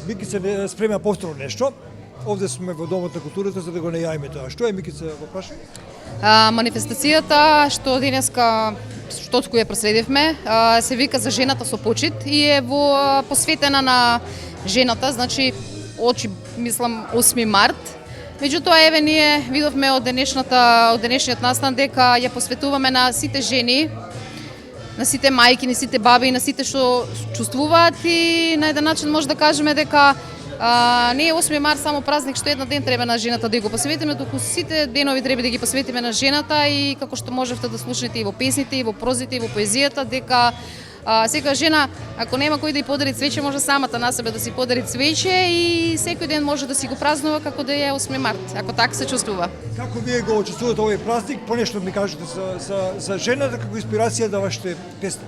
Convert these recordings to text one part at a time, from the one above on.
Микица не спрема повторно нешто. Овде сме во Домот на културата за да го најавиме тоа. Што е, Микица, во прашање? Манифестацијата што денеска што ја проследивме се вика за жената со почит и е посветена на жената, значи мислам 8 март. Меѓутоа еве ние видовме од денешниот настан дека ја посветуваме на сите жени, на сите мајки, на сите баби и на сите што чувствуваат и на еден начин може да кажеме дека не е 8 март само празник што еден ден треба на жената да го посветиме, туку сите денови треба да ги посветиме на жената и како што можевте да слушнете и во песните, и во прозите, и во поезијата, дека секоја жена, ако нема кој да ја подари цвеќе, може самата на себе да си подари цвеќе и секој ден може да си го празнува како да е 8 март, ако така се чувствува. Како вие го чувствувате овој празник? Понешто ми кажете за жената како инспирација да вашите песни.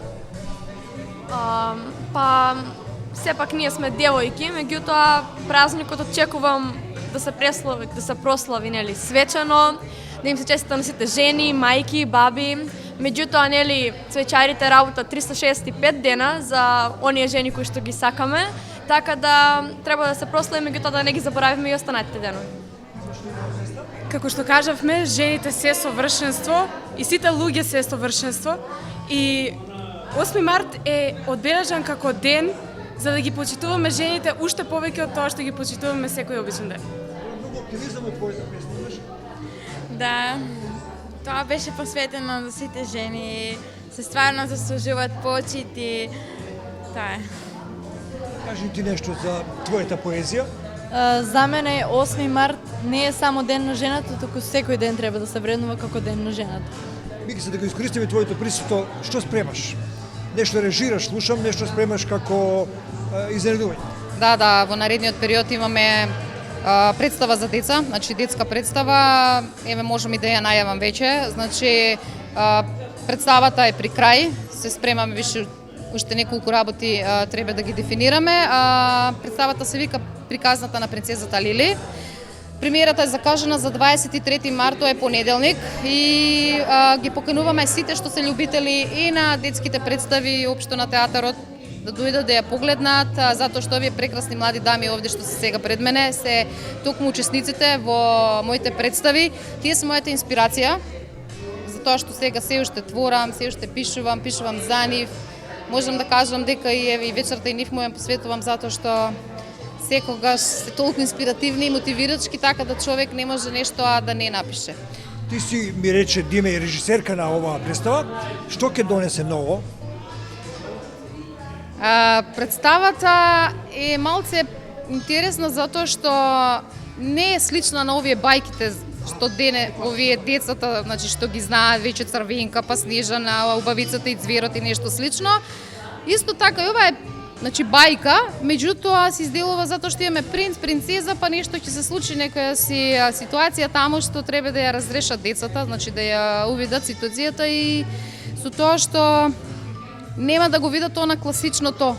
Сепак ние сме девојки, меѓутоа празникот очекувам да се прослави нели свечено, да им се честита на сите жени, мајки, баби. Меѓутоа нели цвечарите работат 365 дена за оние жени кои што ги сакаме, така да треба да се прослави, меѓутоа да не ги заборавиме и останатите денови. Како што кажавме, жените се совршенство и сите луѓе се совршенство и 8 март е одбележан како ден за да ги почитуваме жените уште повеќе од тоа што ги почитуваме секој обичен ден. Многу оптимизам од твојата песна, имаш? Да, тоа беше посветено за сите жени, се стварно заслужуваат почит и тоа е. Кажи ти нешто за твојата поезија. За мене 8 март не е само ден на жената, туку секој ден треба да се вреднува како ден на жената. Микица, да го искористиме твоето присуство, што спремаш? Нешто режираш, слушам, нешто спремаш како изненадување. Да, во наредниот период имаме представа за деца, значи детска представа, еве можам и да ја најавам веќе, значи представата е при крај, се спремаме више уште неколку работи треба да ги дефинираме, представата се вика Приказната на принцезата Лили. Премиерата е закажана за 23 март, тоа е понеделник и ги покануваме сите што се љубители и на детските представи и општо на театарот да дојдат да ја погледнат, затоа што овие прекрасни млади дами овде што се сега пред мене се токму учесниците во моите представи. Тие се мојата инспирација, затоа што сега се уште творам, се уште пишувам за нив. Можам да кажам дека и вечерта и нив му ја посветувам затоа што секогаш се толку инспиративни и мотивирачки, така да човек не може нешто да не напише. Ти си ми рече Диме и режисерка на оваа представа. Што ќе донесе ново? Представата е малце интересна затоа што не е слична на овие бајките што овие децата, значи што ги знаат веќе Црвенка, па Снежана, Убавицата и Ѕверот и нешто слично. Исто така и ова е значи бајка, меѓутоа се изделува затоа што имаме принц, принцеза, па нешто ќе се случи некоја си ситуација таму што треба да ја разрешат децата, значи да ја увидат ситуацијата и со тоа што нема да го видат она класичното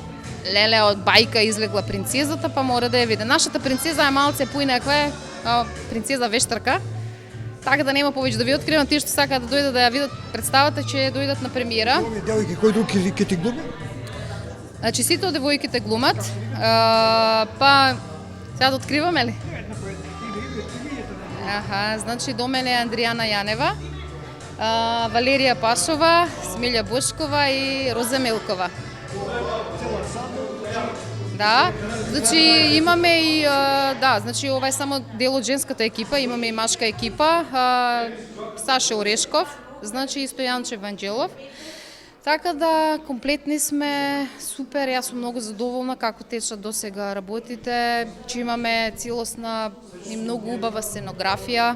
леле од бајка излегла принцезата, па мора да ја види. Нашата принцеза е малце поинаква, е принцеза вештарка, така да нема повеќе да ви откривам, тие што сакаат да дојдат да ја видат представата ќе дојдат на премиера. Овие девојки кој друг ќе ти глуми? Значи сите девојките глумат, па сега да откриваме ли? Значи до мене е Андријана Јанева, Валерија Пашова, Смилја Бошкова и Роза Мелкова. Да, значи имаме и значи ова е само дел од женската екипа, имаме и машка екипа, Саша Орешков, значи и Стојанче Ванџелов. Така да, комплетни сме, супер, јас сум многу задоволна како течат досега работите, че имаме целосна и многу убава сценографија,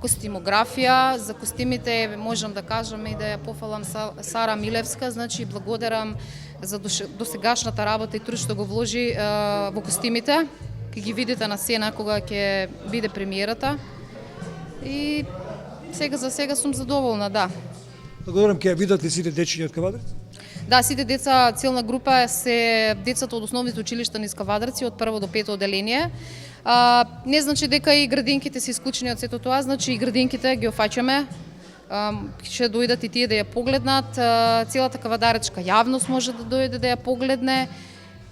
костимографија. За костимите можам да кажам и да ја пофалам Сара Милевска, значи благодарам за досегашната работа и труд што го вложи во костимите. Ќе ги видите на сцена кога ќе биде премиерата. И за сега сум задоволна, да. Благодарам, ќе ја видат ли сите дечиња од Кавадарци? Да, сите деца, целна група се децата од основните училишта низ Кавадарци од 1 до 5 оделение. Не значи дека и градинките се исклучени од сето тоа, значи и градинките ги офаќаме. Ќе дојдат и тие да ја погледнат. Целата кавадаречка јавност може да дојде да ја погледне.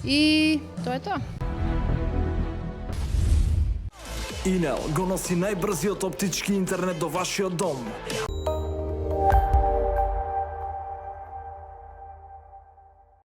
И тоа е тоа. Инел го носи најбрзиот оптички интернет до вашиот дом.